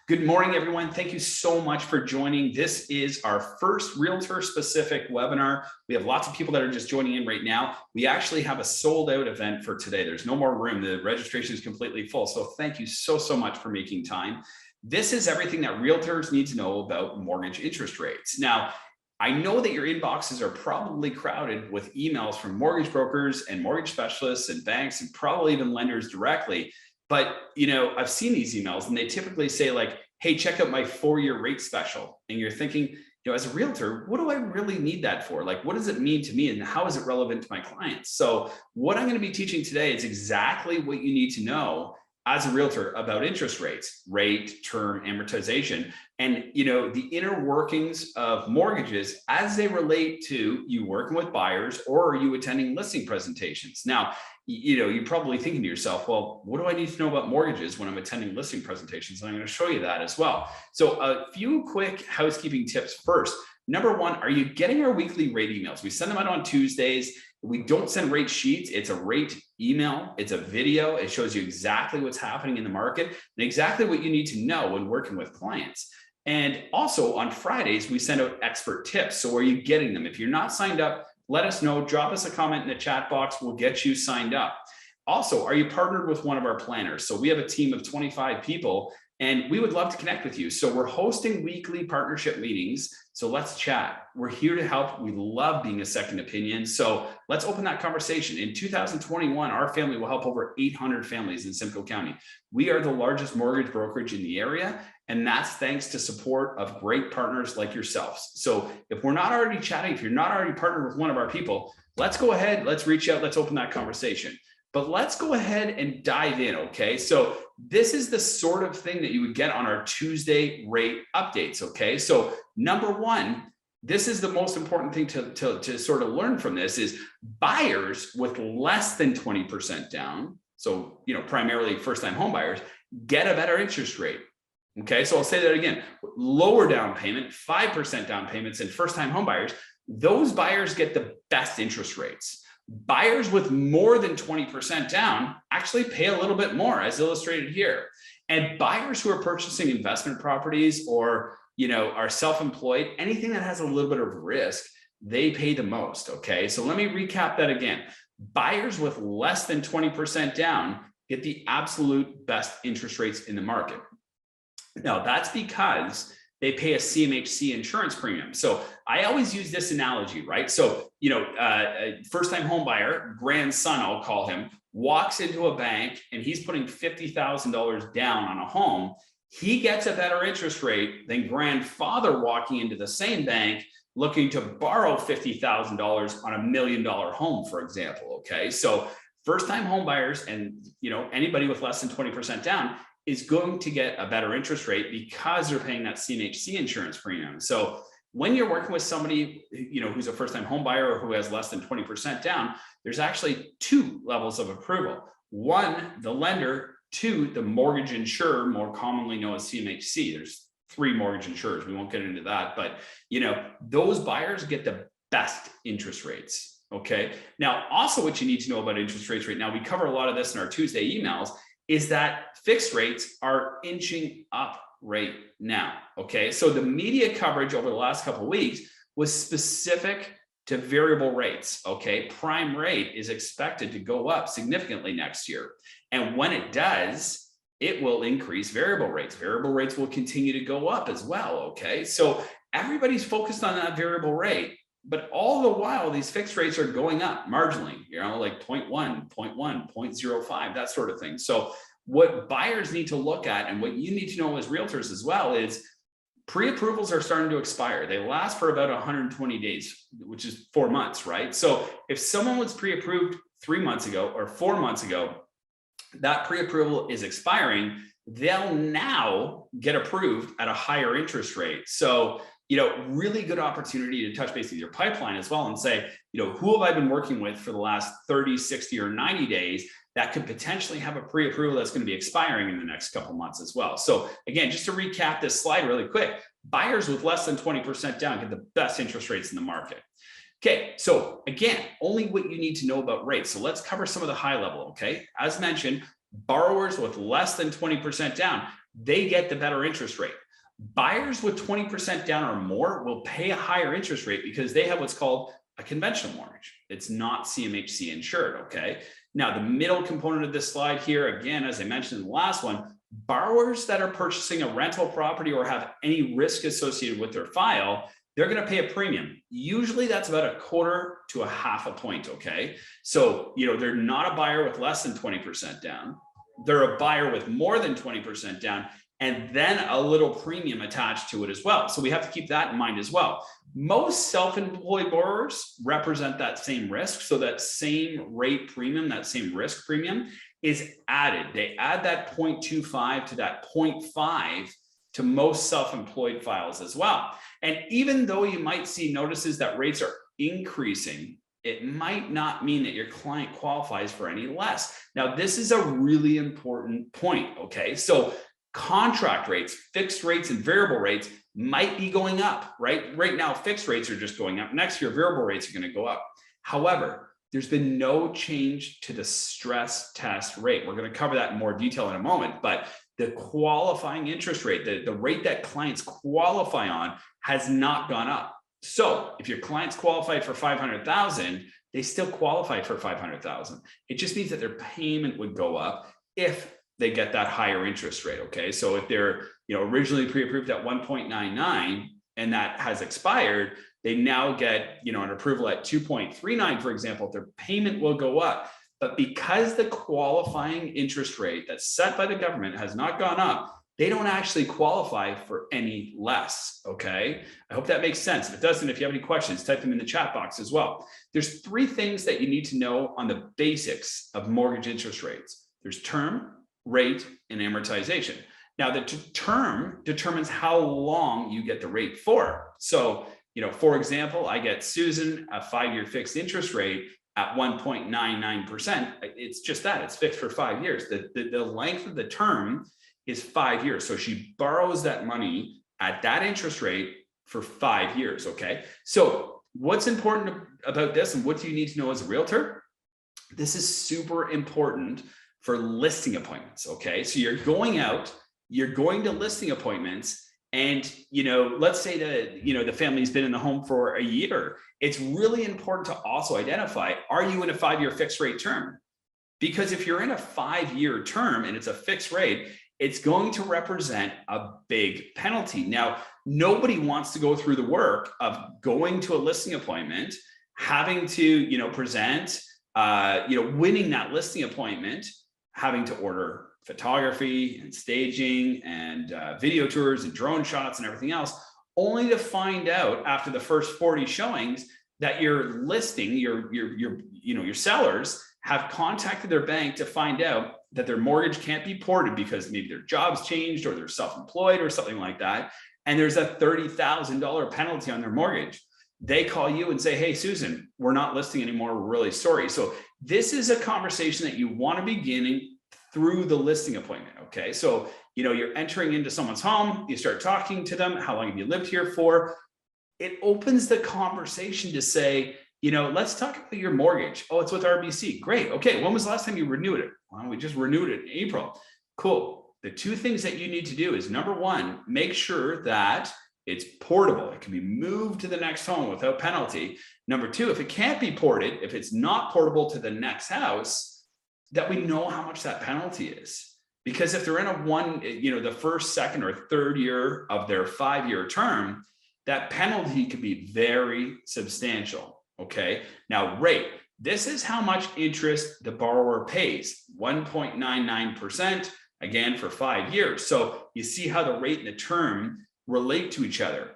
Good morning, everyone. Thank you so much for joining. This is our first Realtor specific webinar. We have lots of people that are just joining in right now. We actually have a sold out event for today. There's no more room. The registration is completely full. So thank you so much for making time. This is everything that realtors need to know about mortgage interest rates. Now, I know that your inboxes are probably crowded with emails from mortgage brokers and mortgage specialists and banks and probably even lenders directly. But, I've seen these emails and they typically say like, hey, check out my 4-year rate special. And you're thinking, as a realtor, what do I really need that for? Like, what does it mean to me and how is it relevant to my clients? So what I'm going to be teaching today is exactly what you need to know as a realtor about interest rates, rate, term, amortization, and the inner workings of mortgages as they relate to you working with buyers or are you attending listing presentations. Now, you're probably thinking to yourself, well, what do I need to know about mortgages when I'm attending listing presentations? And I'm going to show you that as well. So a few quick housekeeping tips first. Number one, are you getting our weekly rate emails? We send them out on Tuesdays. We don't send rate sheets. It's a rate email. It's a video. It shows you exactly what's happening in the market and exactly what you need to know when working with clients. And also on Fridays, we send out expert tips. So are you getting them? If you're not signed up, let us know. Drop us a comment in the chat box. We'll get you signed up. Also, are you partnered with one of our planners? So we have a team of 25 people and we would love to connect with you. So we're hosting weekly partnership meetings. So let's chat. We're here to help. We love being a second opinion. So let's open that conversation. In 2021, our family will help over 800 families in Simcoe County. We are the largest mortgage brokerage in the area. And that's thanks to support of great partners like yourselves. So if we're not already chatting, if you're not already partnered with one of our people, let's go ahead, let's reach out, let's open that conversation. But let's go ahead and dive in, okay? So this is the sort of thing that you would get on our Tuesday rate updates, okay? So number one, this is the most important thing to sort of learn from this is buyers with less than 20% down, so primarily first-time home buyers, get a better interest rate. Okay, so I'll say that again, lower down payment, 5% down payments and first-time home buyers, those buyers get the best interest rates. Buyers with more than 20% down actually pay a little bit more as illustrated here. And buyers who are purchasing investment properties or, are self-employed, anything that has a little bit of risk, they pay the most, okay? So let me recap that again. Buyers with less than 20% down get the absolute best interest rates in the market. Now, that's because they pay a CMHC insurance premium. So I always use this analogy, right? So, a first-time home buyer, grandson, I'll call him, walks into a bank and he's putting $50,000 down on a home. He gets a better interest rate than grandfather walking into the same bank looking to borrow $50,000 on $1 million home, for example, okay? So first-time home buyers and, anybody with less than 20% down is going to get a better interest rate because they're paying that CMHC insurance premium. So when you're working with somebody, who's a first-time home buyer or who has less than 20% down, there's actually 2 levels of approval. 1, the lender, 2, the mortgage insurer, more commonly known as CMHC. There's 3 mortgage insurers. We won't get into that, but those buyers get the best interest rates. Okay. Now, also what you need to know about interest rates right now, we cover a lot of this in our Tuesday emails, is that fixed rates are inching up right now, okay? So the media coverage over the last couple of weeks was specific to variable rates, okay? Prime rate is expected to go up significantly next year. And when it does, it will increase variable rates. Variable rates will continue to go up as well, okay? So everybody's focused on that variable rate. But all the while, these fixed rates are going up marginally, like 0.1, 0.1, 0.05, that sort of thing. So what buyers need to look at and what you need to know as realtors as well is pre-approvals are starting to expire. They last for about 120 days, which is 4 months, right? So if someone was pre-approved 3 months ago or 4 months ago, that pre-approval is expiring, they'll now get approved at a higher interest rate. So really good opportunity to touch base with your pipeline as well and say, who have I been working with for the last 30, 60, or 90 days that could potentially have a pre-approval that's going to be expiring in the next couple of months as well. So again, just to recap this slide really quick, buyers with less than 20% down get the best interest rates in the market. Okay, so again, only what you need to know about rates. So let's cover some of the high level, okay? As mentioned, borrowers with less than 20% down, they get the better interest rate. Buyers with 20% down or more will pay a higher interest rate because they have what's called a conventional mortgage. It's not CMHC insured, okay? Now, the middle component of this slide here, again, as I mentioned in the last one, borrowers that are purchasing a rental property or have any risk associated with their file, they're going to pay a premium. Usually that's about 1/4 to 1/2 point, okay? So, they're not a buyer with less than 20% down. They're a buyer with more than 20% down, and then a little premium attached to it as well. So we have to keep that in mind as well. Most self-employed borrowers represent that same risk. So that same rate premium, that same risk premium is added. They add that 0.25 to that 0.5 to most self-employed files as well. And even though you might see notices that rates are increasing, it might not mean that your client qualifies for any less. Now, this is a really important point, okay? So contract rates, fixed rates and variable rates might be going up, right? Right now, fixed rates are just going up. Next year, variable rates are going to go up. However, there's been no change to the stress test rate. We're going to cover that in more detail in a moment, but the qualifying interest rate, the rate that clients qualify on, has not gone up. So if your clients qualified for 500,000, they still qualify for 500,000. It just means that their payment would go up if they get that higher interest rate. Okay. So if they're, originally pre-approved at 1.99 and that has expired, they now get, an approval at 2.39, for example, their payment will go up. But because the qualifying interest rate that's set by the government has not gone up, they don't actually qualify for any less, okay? I hope that makes sense. If it doesn't, if you have any questions, type them in the chat box as well. There's 3 things that you need to know on the basics of mortgage interest rates. There's term, rate, and amortization. Now, the term determines how long you get the rate for. So, for example, I get Susan a 5-year fixed interest rate at 1.99%. It's just that, it's fixed for 5 years. The length of the term is 5 years. So she borrows that money at that interest rate for 5 years, okay? So what's important about this and what do you need to know as a realtor? This is super important for listing appointments, okay? So you're going out, you're going to listing appointments, and let's say that the family's been in the home for a year. It's really important to also identify, are you in a 5-year fixed rate term? Because if you're in a 5-year term and it's a fixed rate, it's going to represent a big penalty. Now, nobody wants to go through the work of going to a listing appointment, having to, present, winning that listing appointment, having to order photography and staging and video tours and drone shots and everything else, only to find out after the first 40 showings that your listing, your sellers have contacted their bank to find out that their mortgage can't be ported because maybe their job's changed or they're self-employed or something like that. And there's a $30,000 penalty on their mortgage. They call you and say, hey, Susan, we're not listing anymore. We're really sorry. So this is a conversation that you want to begin through the listing appointment. Okay. So, you're entering into someone's home, you start talking to them. How long have you lived here for? It opens the conversation to say, let's talk about your mortgage. Oh, it's with RBC. Great. Okay. When was the last time you renewed it? Well, we just renewed it in April. Cool. The 2 things that you need to do is, number 1, make sure that it's portable. It can be moved to the next home without penalty. Number 2, if it can't be ported, if it's not portable to the next house, that we know how much that penalty is. Because if they're in the first, second, or third year of their 5-year term, that penalty could be very substantial. Okay. Now, rate. This is how much interest the borrower pays, 1.99%, again, for 5 years. So you see how the rate and the term relate to each other.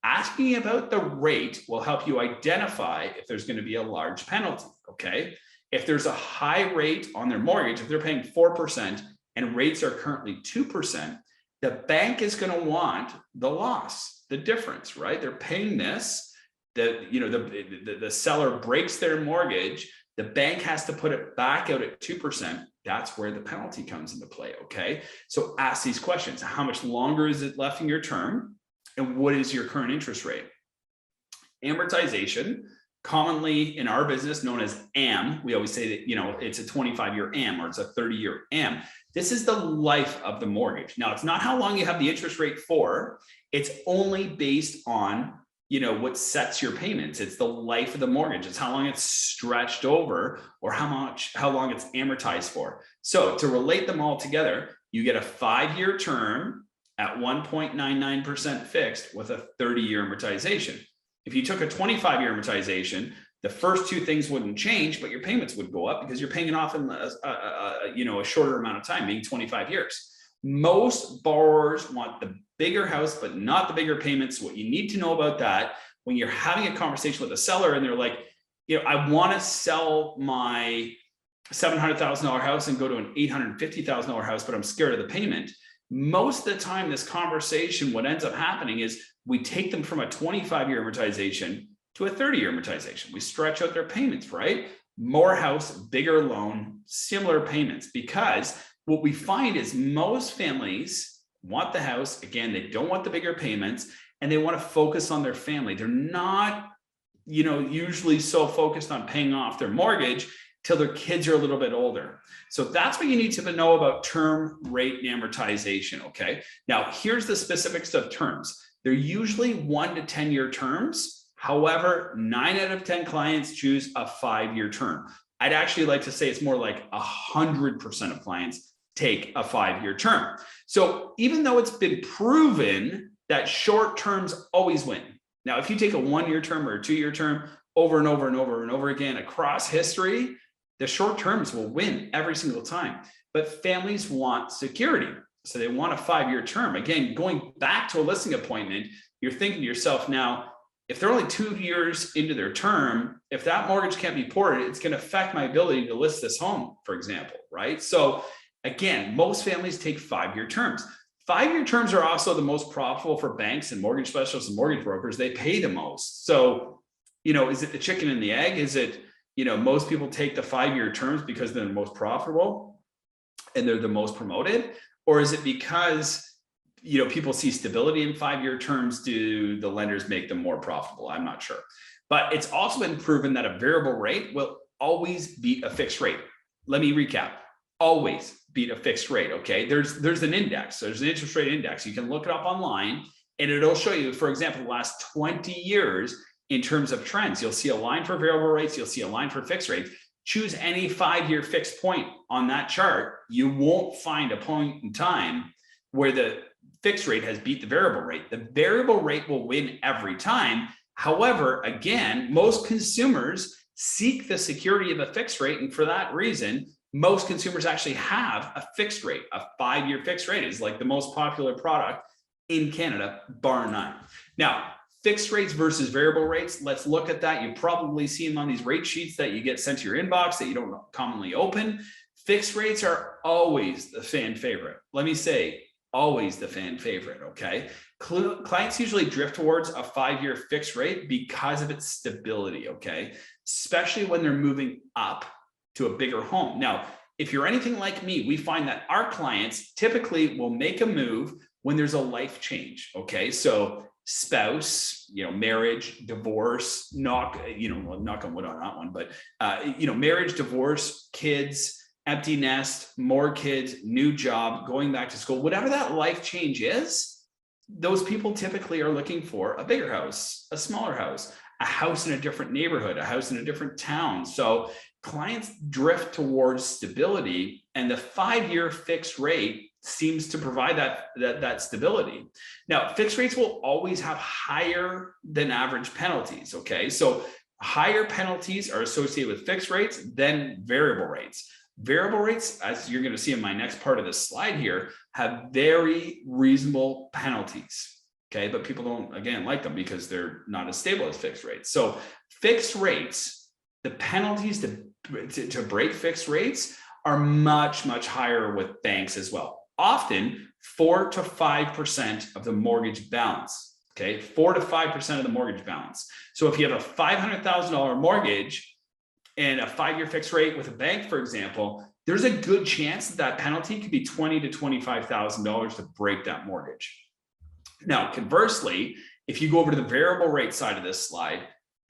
Asking about the rate will help you identify if there's going to be a large penalty. Okay. If there's a high rate on their mortgage, if they're paying 4% and rates are currently 2%, the bank is going to want the loss, the difference, right? They're paying this, the seller breaks their mortgage, the bank has to put it back out at 2%. That's where the penalty comes into play, okay? So ask these questions. How much longer is it left in your term? And what is your current interest rate? Amortization, commonly in our business known as AM. We always say that, it's a 25-year AM or it's a 30-year AM. This is the life of the mortgage. Now, it's not how long you have the interest rate for. It's only based on, what sets your payments. It's the life of the mortgage. It's how long it's stretched over, or how long it's amortized for. So to relate them all together, you get a 5-year term at 1.99% fixed with a 30-year amortization. If you took a 25-year amortization, the first two things wouldn't change, but your payments would go up because you're paying it off in a shorter amount of time, being 25 years. Most borrowers want the bigger house, but not the bigger payments. What you need to know about that, when you're having a conversation with a seller and they're like, I want to sell my $700,000 house and go to an $850,000 house, but I'm scared of the payment. Most of the time, this conversation, what ends up happening is we take them from a 25-year amortization to a 30-year amortization. We stretch out their payments, right? More house, bigger loan, similar payments, because what we find is most families want the house. Again, they don't want the bigger payments, and they want to focus on their family. They're not, usually so focused on paying off their mortgage till their kids are a little bit older. So that's what you need to know about term, rate, and amortization, okay? Now, here's the specifics of terms. They're usually 1 to 10-year terms. However, 9 out of 10 clients choose a 5-year term. I'd actually like to say it's more like 100% of clients take a 5-year term. So even though it's been proven that short terms always win. Now, if you take a 1-year term or a 2-year term over and over and over and over again across history, the short terms will win every single time. But families want security. So they want a 5-year term. Again, going back to a listing appointment, you're thinking to yourself now, if they're only 2 years into their term, if that mortgage can't be ported, it's going to affect my ability to list this home, for example, right? So again, most families take 5-year terms. 5-year terms are also the most profitable for banks and mortgage specialists and mortgage brokers. They pay the most. So, is it the chicken and the egg? Is it, most people take the 5-year terms because they're the most profitable and they're the most promoted? Or is it because, people see stability in 5-year terms? Do the lenders make them more profitable? I'm not sure. But it's also been proven that a variable rate will always beat a fixed rate. Let me recap. Always beat a fixed rate, okay? There's an index. There's an interest rate index. You can look it up online and it'll show you, for example, the last 20 years in terms of trends. You'll see a line for variable rates. You'll see a line for fixed rates. Choose any 5-year fixed point on that chart. You won't find a point in time where the fixed rate has beat the variable rate. The variable rate will win every time. However, again, most consumers seek the security of a fixed rate. And for that reason, most consumers actually have a fixed rate. A 5-year fixed rate is like the most popular product in Canada, bar none. Now, fixed rates versus variable rates, let's look at that. You've probably seen them on these rate sheets that you get sent to your inbox that you don't commonly open. Fixed rates are always the fan favorite. Let me say, always the fan favorite, okay? Clients usually drift towards a 5-year fixed rate because of its stability, okay? Especially when they're moving up to a bigger home. Now, if you're anything like me, we find that our clients typically will make a move when there's a life change, okay? So spouse, marriage, divorce, knock on wood on that one, but marriage, divorce, kids, empty nest, more kids, new job, going back to school, whatever that life change is, those people typically are looking for a bigger house, a smaller house, a house in a different neighborhood, a house in a different town. So clients drift towards stability, and the 5-year fixed rate seems to provide that stability. Now, fixed rates will always have higher than average penalties, okay? So higher penalties are associated with fixed rates than variable rates. Variable rates, as you're going to see in my next part of this slide here, have very reasonable penalties, okay? But people don't, again, like them because they're not as stable as fixed rates. So fixed rates, the penalties to break fixed rates are much, much higher with banks as well. Often 4 to 5% of the mortgage balance, okay? 4 to 5% of the mortgage balance. So if you have a $500,000 mortgage and a 5-year fixed rate with a bank, for example, there's a good chance that penalty could be $20,000 to $25,000 to break that mortgage. Now, conversely, if you go over to the variable rate side of this slide,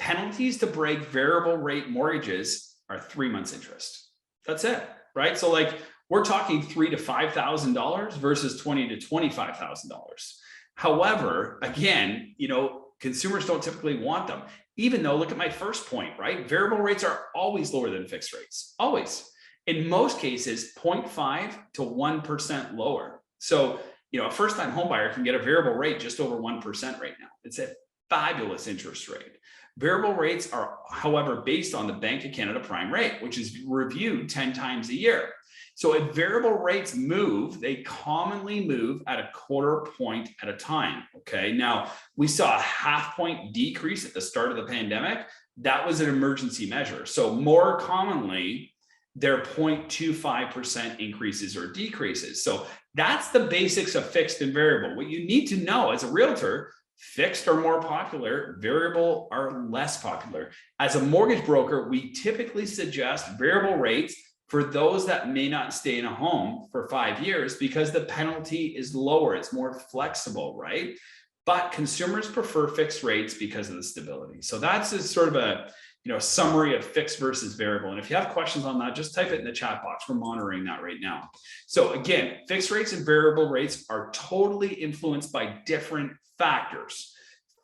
penalties to break variable rate mortgages are 3 months interest. That's it, right? So like we're talking $3,000 to $5,000 versus $20,000 to $25,000. However, again, consumers don't typically want them. Even though, look at my first point, right? Variable rates are always lower than fixed rates, always. In most cases, 0.5 to 1% lower. So, a first-time home buyer can get a variable rate just over 1% right now. It's a fabulous interest rate. Variable rates are, however, based on the Bank of Canada prime rate, which is reviewed 10 times a year. So if variable rates move, they commonly move at a quarter point at a time. Okay. Now, we saw a half-point decrease at the start of the pandemic. That was an emergency measure. So more commonly, they're 0.25% increases or decreases. So that's the basics of fixed and variable. What you need to know as a realtor, fixed are more popular, variable are less popular. As a mortgage broker, we typically suggest variable rates for those that may not stay in a home for 5 years because the penalty is lower. It's more flexible, right? But consumers prefer fixed rates because of the stability. So that's a sort of a summary of fixed versus variable. And if you have questions on that, just type it in the chat box. We're monitoring that right now. So again, fixed rates and variable rates are totally influenced by different factors.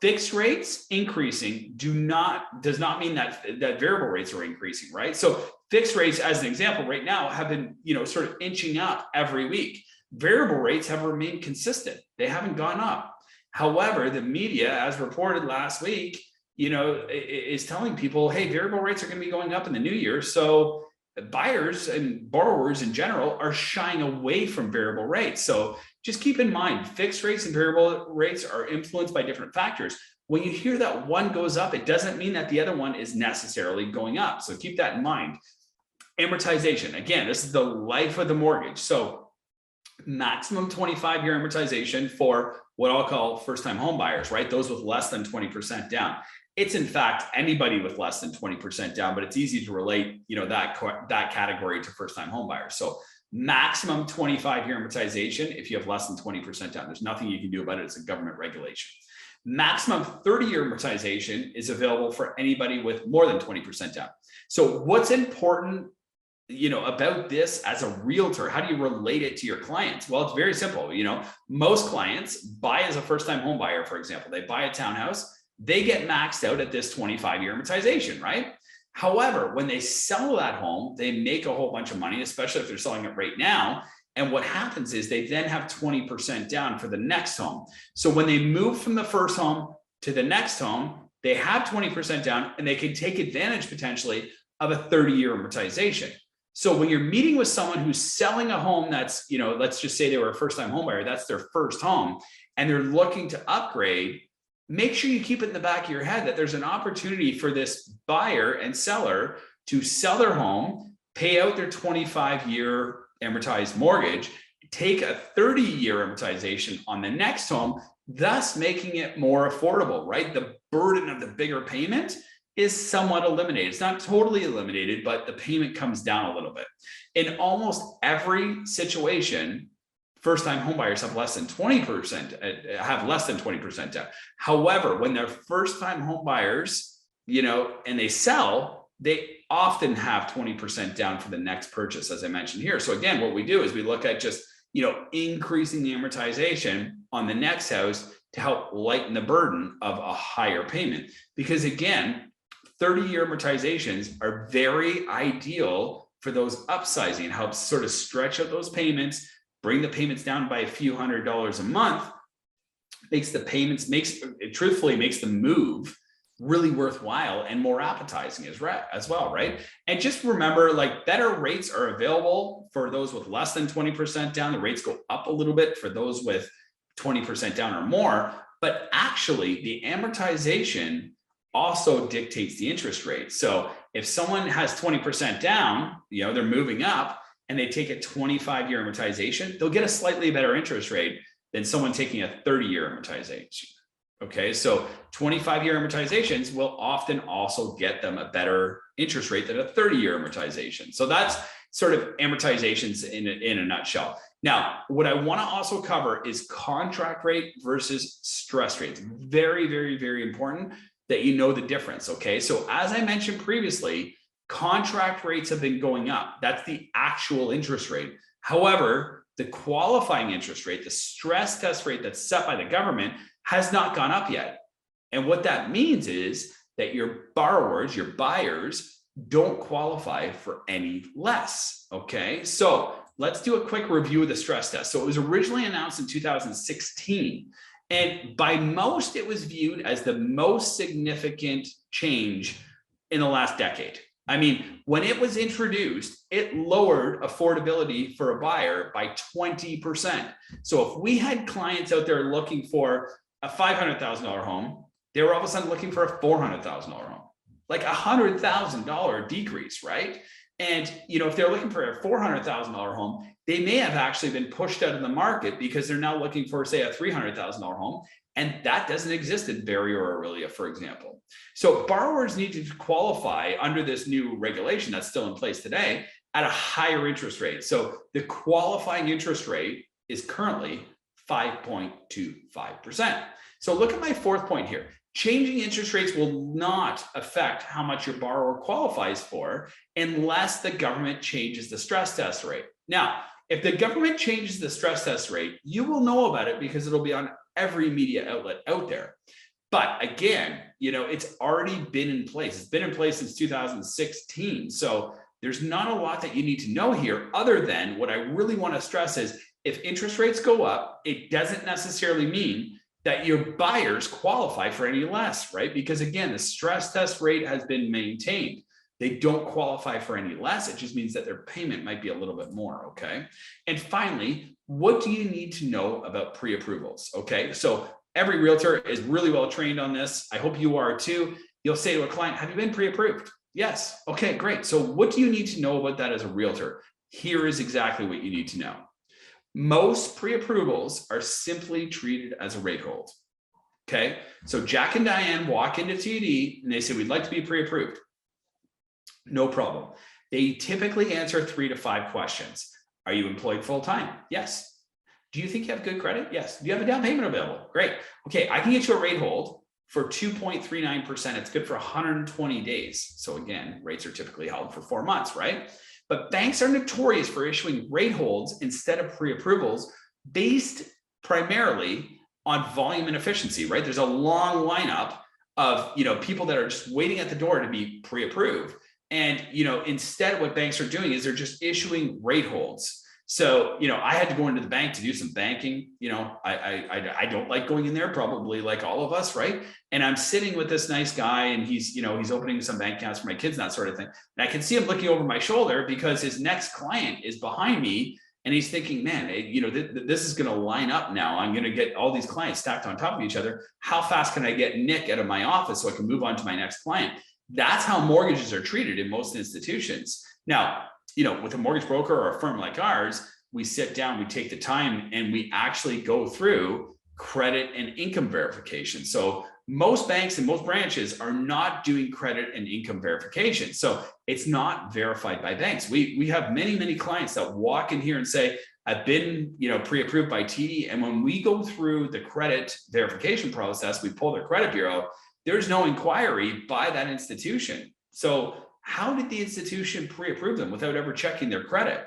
Fixed rates increasing does not mean that variable rates are increasing, right? So fixed rates, as an example, right now have been, sort of inching up every week. Variable rates have remained consistent. They haven't gone up. However, the media, as reported last week, is telling people, hey, variable rates are going to be going up in the new year. So buyers and borrowers in general are shying away from variable rates. So just keep in mind, fixed rates and variable rates are influenced by different factors. When you hear that one goes up, it doesn't mean that the other one is necessarily going up. So keep that in mind. Amortization. Again, this is the life of the mortgage. So maximum 25-year amortization for what I'll call first-time home buyers, right? Those with less than 20% down. It's in fact anybody with less than 20% down, but it's easy to relate, that category to first-time home buyers. So maximum 25-year amortization if you have less than 20% down. There's nothing you can do about it. It's a government regulation. Maximum 30-year amortization is available for anybody with more than 20% down. So what's important, about this as a realtor? How do you relate it to your clients? Well, it's very simple. Most clients buy as a first-time home buyer, for example. They buy a townhouse, they get maxed out at this 25-year amortization, right? However, when they sell that home, they make a whole bunch of money, especially if they're selling it right now. And what happens is they then have 20% down for the next home. So when they move from the first home to the next home, they have 20% down and they can take advantage potentially of a 30-year amortization. So when you're meeting with someone who's selling a home that's, let's just say they were a first-time home buyer, that's their first home, and they're looking to upgrade, make sure you keep it in the back of your head that there's an opportunity for this buyer and seller to sell their home, pay out their 25-year amortized mortgage, take a 30-year amortization on the next home, thus making it more affordable, right? The burden of the bigger payment is somewhat eliminated. It's not totally eliminated, but the payment comes down a little bit. In almost every situation, first-time homebuyers have less than 20% down. However, when they're first-time homebuyers, and they sell, they often have 20% down for the next purchase, as I mentioned here. So again, what we do is we look at just, increasing the amortization on the next house to help lighten the burden of a higher payment. Because again, 30-year amortizations are very ideal for those upsizing. It helps sort of stretch out those payments, bring the payments down by a few $100s a month, makes the move really worthwhile and more appetizing as well, right? And just remember, better rates are available for those with less than 20% down. The rates go up a little bit for those with 20% down or more, but actually the amortization also dictates the interest rate. So if someone has 20% down, they're moving up and they take a 25-year amortization, they'll get a slightly better interest rate than someone taking a 30-year amortization. Okay, so 25-year amortizations will often also get them a better interest rate than a 30-year amortization. So that's sort of amortizations in a nutshell. Now, what I want to also cover is contract rate versus stress rates. Very, very, very important that you know the difference, okay? So as I mentioned previously, contract rates have been going up. That's the actual interest rate. However, the qualifying interest rate, the stress test rate that's set by the government, has not gone up yet. And what that means is that your borrowers, your buyers, don't qualify for any less. Okay, so let's do a quick review of the stress test. So it was originally announced in 2016. And by most, it was viewed as the most significant change in the last decade. I mean, when it was introduced, it lowered affordability for a buyer by 20%. So if we had clients out there looking for a $500,000 home, they were all of a sudden looking for a $400,000 home, like $100,000 decrease, right? And if they're looking for a $400,000 home, they may have actually been pushed out of the market because they're now looking for, say, a $300,000 home, and that doesn't exist in Barrie or Aurelia, for example. So borrowers need to qualify under this new regulation that's still in place today at a higher interest rate. So the qualifying interest rate is currently 5.25%. So look at my fourth point here. Changing interest rates will not affect how much your borrower qualifies for unless the government changes the stress test rate. Now, if the government changes the stress test rate, you will know about it because it'll be on every media outlet out there. But again, it's already been in place. It's been in place since 2016. So there's not a lot that you need to know here other than what I really want to stress is if interest rates go up, it doesn't necessarily mean that your buyers qualify for any less, right? Because again, the stress test rate has been maintained. They don't qualify for any less. It just means that their payment might be a little bit more, okay? And finally, what do you need to know about pre-approvals, okay? So every realtor is really well trained on this. I hope you are too. You'll say to a client, have you been pre-approved? Yes. Okay, great. So what do you need to know about that as a realtor? Here is exactly what you need to know. Most pre-approvals are simply treated as a rate hold. Okay, so Jack and Diane walk into TD and they say, we'd like to be pre-approved. No problem. They typically answer 3 to 5 questions. Are you employed full-time? Yes. Do you think you have good credit? Yes. Do you have a down payment available? Great. Okay, I can get you a rate hold for 2.39%. It's good for 120 days. So again, rates are typically held for 4 months, right? But banks are notorious for issuing rate holds instead of pre-approvals based primarily on volume and efficiency, right? There's a long lineup of people that are just waiting at the door to be pre-approved. And instead what banks are doing is they're just issuing rate holds. So, I had to go into the bank to do some banking. I don't like going in there, probably like all of us, right? And I'm sitting with this nice guy and he's opening some bank accounts for my kids, and that sort of thing. And I can see him looking over my shoulder because his next client is behind me. And he's thinking, man, this is going to line up now. I'm going to get all these clients stacked on top of each other. How fast can I get Nick out of my office so I can move on to my next client? That's how mortgages are treated in most institutions. Now, with a mortgage broker or a firm like ours, we sit down, we take the time, and we actually go through credit and income verification. So most banks and most branches are not doing credit and income verification. So it's not verified by banks. We have many, many clients that walk in here and say, I've been, pre-approved by TD. And when we go through the credit verification process, we pull their credit bureau, there's no inquiry by that institution. So how did the institution pre-approve them without ever checking their credit?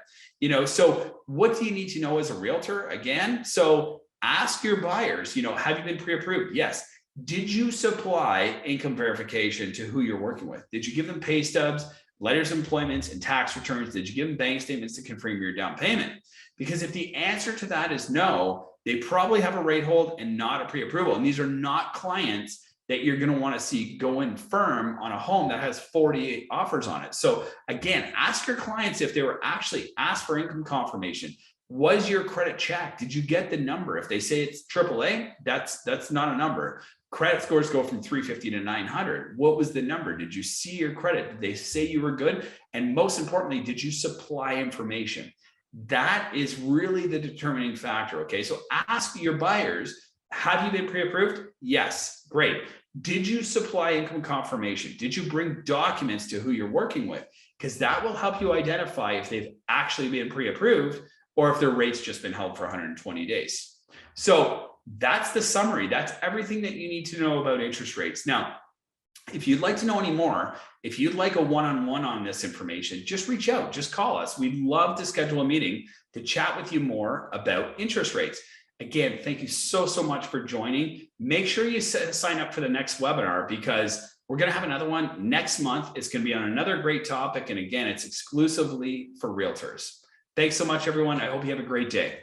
So what do you need to know as a realtor? Again, so ask your buyers, have you been pre-approved? Yes. Did you supply income verification to who you're working with? Did you give them pay stubs, letters of employment, and tax returns? Did you give them bank statements to confirm your down payment? Because if the answer to that is no, they probably have a rate hold and not a pre-approval. And these are not clients that you're going to want to see go in firm on a home that has 48 offers on it. So again, ask your clients if they were actually asked for income confirmation. Was your credit checked? Did you get the number? If they say it's AAA, that's not a number. Credit scores go from 350 to 900. What was the number? Did you see your credit? Did they say you were good? And most importantly, did you supply information? That is really the determining factor. Okay, so ask your buyers, have you been pre-approved? Yes, great. Did you supply income confirmation? Did you bring documents to who you're working with? Because that will help you identify if they've actually been pre-approved or if their rate's just been held for 120 days. So that's the summary. That's everything that you need to know about interest rates. Now, If you'd like to know any more, if you'd like a one-on-one on this information, just reach out, just call us. We'd love to schedule a meeting to chat with you more about interest rates. Again, thank you so much for joining. Make sure you sign up for the next webinar, because we're going to have another one next month. It's going to be on another great topic. And again, it's exclusively for realtors. Thanks so much, everyone. I hope you have a great day.